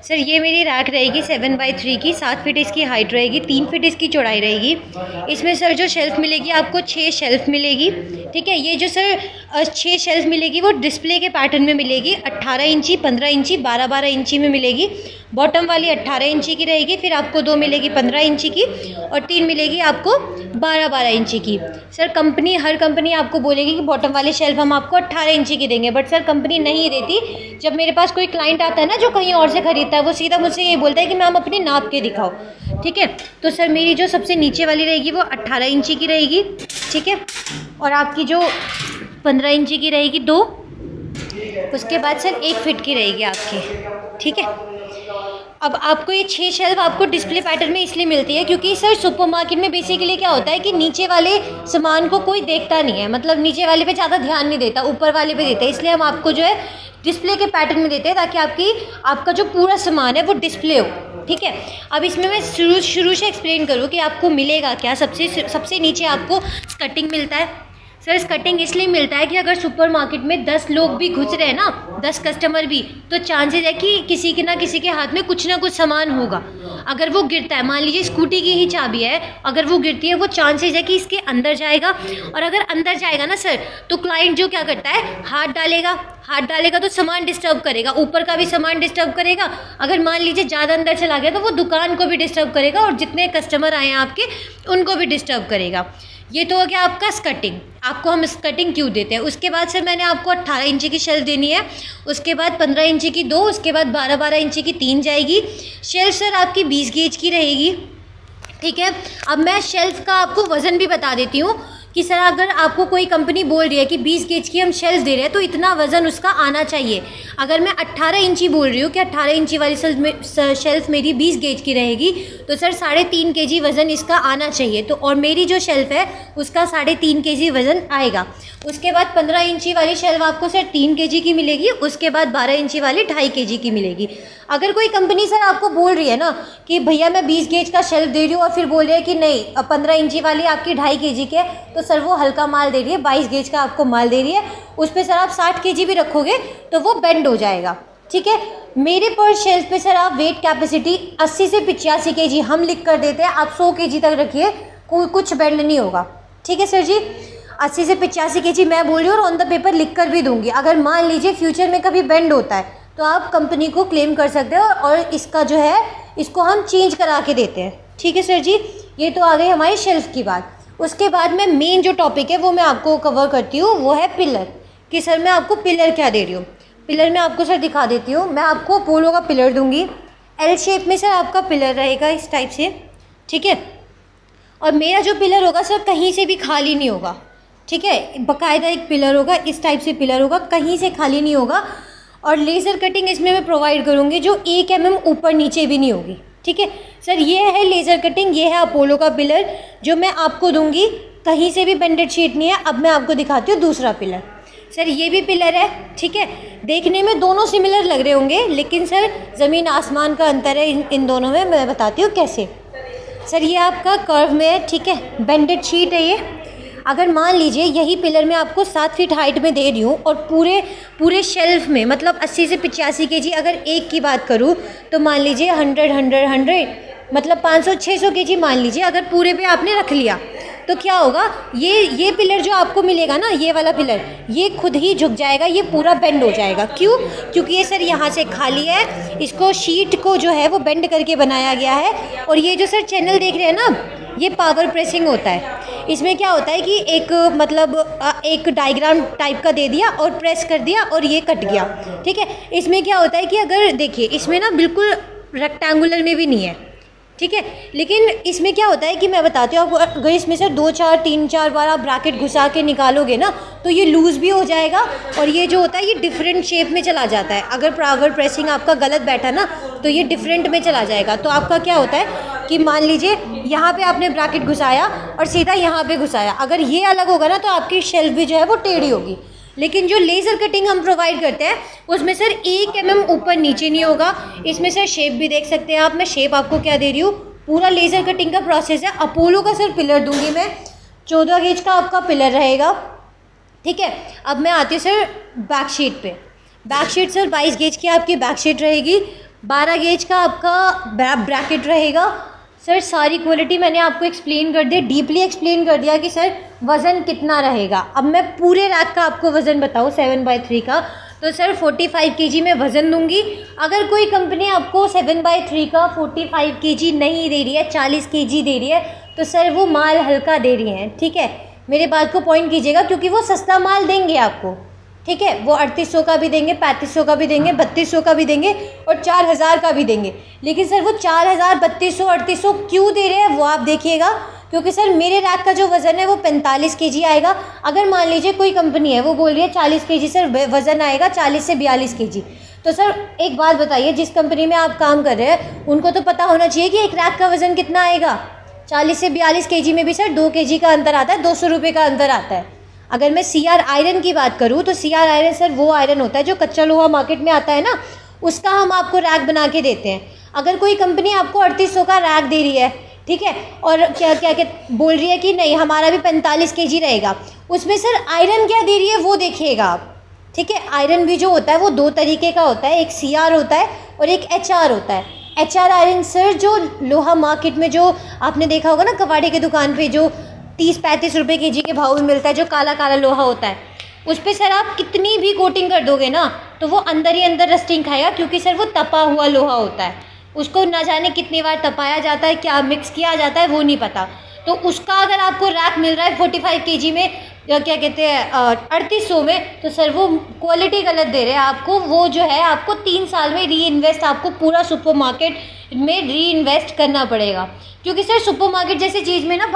Sir ये मेरी rack रहेगी 7x3 की, 7 फीट इसकी हाइट रहेगी, 3 फीट इसकी चौड़ाई रहेगी। इसमें सर जो शेल्फ़ मिलेगी आपको 6 शेल्फ़ मिलेगी, ठीक है। ये जो सर 6 शेल्फ़ मिलेगी वो डिस्प्ले के पैटर्न में मिलेगी, 18 इंची, 15 इंची, 12-12 इंची में मिलेगी। बॉटम वाली 18 इंची की रहेगी, फिर आपको 2 मिलेगी 15 इंची की और 3 मिलेगी आपको 12-12 इंची की। सर कंपनी, हर कंपनी आपको बोलेगी कि बॉटम वाली शेल्फ़ हम आपको 18 इंची की देंगे, बट सर कंपनी नहीं देती। जब मेरे पास कोई क्लाइंट आता है ना जो कहीं और से ख़रीदता है, वो सीधा मुझसे ये बोलता है कि मैम अपनी नाप के दिखाओ, ठीक है। तो सर मेरी जो सबसे नीचे वाली रहेगी वो 18 इंची की रहेगी, ठीक है। और आपकी जो 15 इंची की रहेगी 2, उसके बाद सर 1 फीट की रहेगी आपकी, ठीक है। अब आपको ये 6 शेल्फ आपको डिस्प्ले पैटर्न में इसलिए मिलती है क्योंकि सर सुपरमार्केट में बेसिकली क्या होता है कि नीचे वाले सामान को कोई देखता नहीं है, मतलब नीचे वाले पे ज़्यादा ध्यान नहीं देता, ऊपर वाले पे देता है। इसलिए हम आपको जो है डिस्प्ले के पैटर्न में देते हैं ताकि आपका जो पूरा सामान है वो डिस्प्ले हो, ठीक है। अब इसमें मैं शुरू से एक्सप्लेन करूँ कि आपको मिलेगा क्या। सबसे नीचे आपको स्कर्टिंग मिलता है। सर स्कर्टिंग इसलिए मिलता है कि अगर सुपरमार्केट में 10 लोग भी घुस रहे हैं ना, 10 कस्टमर भी, तो चांसेस है कि किसी के ना किसी के हाथ में कुछ ना कुछ सामान होगा। अगर वो गिरता है, मान लीजिए स्कूटी की ही चाबी है, अगर वो गिरती है, वो चांसेस है कि इसके अंदर जाएगा, और अगर अंदर जाएगा ना सर तो क्लाइंट जो क्या करता है, हाथ डालेगा तो सामान डिस्टर्ब करेगा, ऊपर का भी सामान डिस्टर्ब करेगा। अगर मान लीजिए ज़्यादा अंदर चला गया तो वो दुकान को भी डिस्टर्ब करेगा और जितने कस्टमर आए हैं आपके उनको भी डिस्टर्ब करेगा। ये तो हो गया आपका स्कर्टिंग। आपको हम स्कर्टिंग क्यों देते हैं। उसके बाद सर मैंने आपको 18 इंची की शेल्फ देनी है, उसके बाद 15 इंची की 2, उसके बाद 12-12 इंची की 3 जाएगी। शेल्फ सर आपकी 20 गेज की रहेगी, ठीक है। अब मैं शेल्फ का आपको वज़न भी बता देती हूँ कि सर अगर आपको कोई कंपनी बोल रही है कि 20 गेज की हम शेल्फ दे रहे हैं तो इतना वज़न उसका आना चाहिए। अगर मैं 18 इंची बोल रही हूँ कि 18 इंची वाली शेल्फ मेरी 20 गेज की रहेगी तो सर 3.5 kg वज़न इसका आना चाहिए। तो और मेरी जो शेल्फ है उसका 3.5 kg वज़न आएगा। उसके बाद 15 इंची वाली शेल्फ आपको सर 3 kg की मिलेगी, उसके बाद 12 इंची वाली 2.5 kg की मिलेगी। अगर कोई कंपनी सर आपको बोल रही है ना कि भैया मैं 20 गेज का शेल्फ दे रही हूँ और फिर बोल रही है कि नहीं 15 इंची वाली आपकी 2.5 kg के, तो सर वो हल्का माल दे रही है, 22 गेज का आपको माल दे रही है। उस पर सर आप 60 kg भी रखोगे तो वो बेंड हो जाएगा, ठीक है। मेरे पर शेल्फ पे सर आप वेट कैपेसिटी 80 से 85 kg हम लिख कर देते हैं, आप 100 kg तक रखिए, कोई कुछ बेंड नहीं होगा, ठीक है सर जी। 80 से 85 kg मैं बोल रही हूँ और ऑन द पेपर लिख कर भी दूंगी। अगर मान लीजिए फ्यूचर में कभी बेंड होता है तो आप कंपनी को क्लेम कर सकते हो और इसका जो है इसको हम चेंज करा के देते हैं, ठीक है सर जी। ये तो आ गई हमारी शेल्फ की बात। उसके बाद में मेन जो टॉपिक है वो मैं आपको कवर करती हूँ, वो है पिलर, कि सर मैं आपको पिलर क्या दे रही हूँ। पिलर मैं आपको सर दिखा देती हूँ। मैं आपको अपोलो का पिलर दूंगी, एल शेप में सर आपका पिलर रहेगा इस टाइप से, ठीक है। और मेरा जो पिलर होगा सर कहीं से भी खाली नहीं होगा, ठीक है। बाकायदा एक पिलर होगा, इस टाइप से पिलर होगा, कहीं से खाली नहीं होगा। और लेज़र कटिंग इसमें मैं प्रोवाइड करूँगी जो 1 mm ऊपर नीचे भी नहीं होगी, ठीक है सर। ये है लेज़र कटिंग, ये है अपोलो का पिलर जो मैं आपको दूंगी, कहीं से भी बेंडेड शीट नहीं है। अब मैं आपको दिखाती हूँ दूसरा पिलर। सर ये भी पिलर है, ठीक है। देखने में दोनों सिमिलर लग रहे होंगे लेकिन सर ज़मीन आसमान का अंतर है इन दोनों में। मैं बताती हूँ कैसे। सर ये आपका कर्व में है, ठीक है, बेंडेड शीट है ये। अगर मान लीजिए यही पिलर मैं आपको 7 फीट हाइट में दे रही हूँ और पूरे शेल्फ में मतलब 80 से 85 kg अगर एक की बात करूँ तो मान लीजिए 100 मतलब 500-600 kg मान लीजिए, अगर पूरे पे आपने रख लिया तो क्या होगा, ये पिलर जो आपको मिलेगा ना, ये वाला पिलर, ये खुद ही झुक जाएगा, ये पूरा बेंड हो जाएगा। क्यों? क्योंकि ये सर यहाँ से खाली है, इसको शीट को जो है वो बेंड करके बनाया गया है। और ये जो सर चैनल देख रहे हैं ना, ये पावर प्रेसिंग होता है। इसमें क्या होता है कि एक मतलब एक डायग्राम टाइप का दे दिया और प्रेस कर दिया और ये कट गया, ठीक है। इसमें क्या होता है कि अगर देखिए इसमें ना बिल्कुल रेक्टेंगुलर में भी नहीं है, ठीक है। लेकिन इसमें क्या होता है कि मैं बताती हूँ आपको, अगर इसमें से 2-4-3-4 बार आप ब्रैकेट घुसा के निकालोगे ना तो ये लूज़ भी हो जाएगा और ये जो होता है ये डिफरेंट शेप में चला जाता है। अगर पावर प्रेसिंग आपका गलत बैठा ना तो ये डिफरेंट में चला जाएगा। तो आपका क्या होता है कि मान लीजिए यहाँ पे आपने ब्रैकेट घुसाया और सीधा यहाँ पे घुसाया, अगर ये अलग होगा ना तो आपकी शेल्फ भी जो है वो टेढ़ी होगी। लेकिन जो लेज़र कटिंग हम प्रोवाइड करते हैं उसमें सर 1 mm ऊपर नीचे नहीं होगा। इसमें सर शेप भी देख सकते हैं आप। मैं शेप आपको क्या दे रही हूँ, पूरा लेज़र कटिंग का प्रोसेस है। अपोलो का सर पिलर दूंगी मैं, 14 गेज का आपका पिलर रहेगा, ठीक है। अब मैं आती हूँ सर बैक शीट पे। बैक शीट सर 22 गेज की आपकी बैक शीट रहेगी। 12 गेज का आपका ब्रैकेट रहेगा। सर सारी क्वालिटी मैंने आपको एक्सप्लेन कर दिया, डीपली एक्सप्लेन कर दिया कि सर वज़न कितना रहेगा। अब मैं पूरे रैक का आपको वज़न बताऊँ 7/3 का, तो सर 45 kg में वज़न दूंगी। अगर कोई कंपनी आपको 7/3 का 45 kg नहीं दे रही है, 40 kg दे रही है, तो सर वो माल हल्का दे रही हैं, ठीक है। मेरे बात को पॉइंट कीजिएगा, क्योंकि वो सस्ता माल देंगे आपको, ठीक है। वो 3800 का भी देंगे, 3500 का भी देंगे, 3200 का भी देंगे और 4000 का भी देंगे। लेकिन सर वो 4000, 3200, 3800 क्यों दे रहे हैं वो आप देखिएगा, क्योंकि सर मेरे रैक का जो वज़न है वो 45 kg आएगा। अगर मान लीजिए कोई कंपनी है वो बोल रही है 40 kg सर वज़न आएगा, 40 से 42 kg, तो सर एक बात बताइए, जिस कंपनी में आप काम कर रहे हैं उनको तो पता होना चाहिए कि एक रैक का वज़न कितना आएगा। 40 से 42 kg में भी सर 2 kg का अंतर आता है, 200 रुपये का अंतर आता है। अगर मैं CR आयरन की बात करूँ तो CR आयरन सर वो आयरन होता है जो कच्चा लोहा मार्केट में आता है ना, उसका हम आपको रैक बना के देते हैं। अगर कोई कंपनी आपको 3800 का रैक दे रही है, ठीक है, और क्या क्या क्या बोल रही है कि नहीं हमारा भी 45 kg रहेगा, उसमें सर आयरन क्या दे रही है वो देखिएगा आप, ठीक है। आयरन भी जो होता है वो 2 तरीके का होता है, एक CR होता है और एक HR होता है। HR आयरन सर जो लोहा मार्केट में जो आपने देखा होगा ना कबाड़े की दुकान पे जो 30-35 रुपये kg के भाव में मिलता है, जो काला काला लोहा होता है, उस पर सर आप कितनी भी कोटिंग कर दोगे ना तो वो अंदर ही अंदर रस्टिंग खाएगा, क्योंकि सर वो तपा हुआ लोहा होता है। उसको ना जाने कितनी बार तपाया जाता है, क्या मिक्स किया जाता है वो नहीं पता। तो उसका अगर आपको रैक मिल रहा है 45 kg में, या क्या कहते हैं 3800 में, तो सर वो क्वालिटी गलत दे रहे हैं आपको। वो जो है आपको 3 साल में री इन्वेस्ट, आपको पूरा सुपर मार्केट में री इन्वेस्ट करना पड़ेगा, क्योंकि सर सुपर मार्केट जैसी चीज़ में ना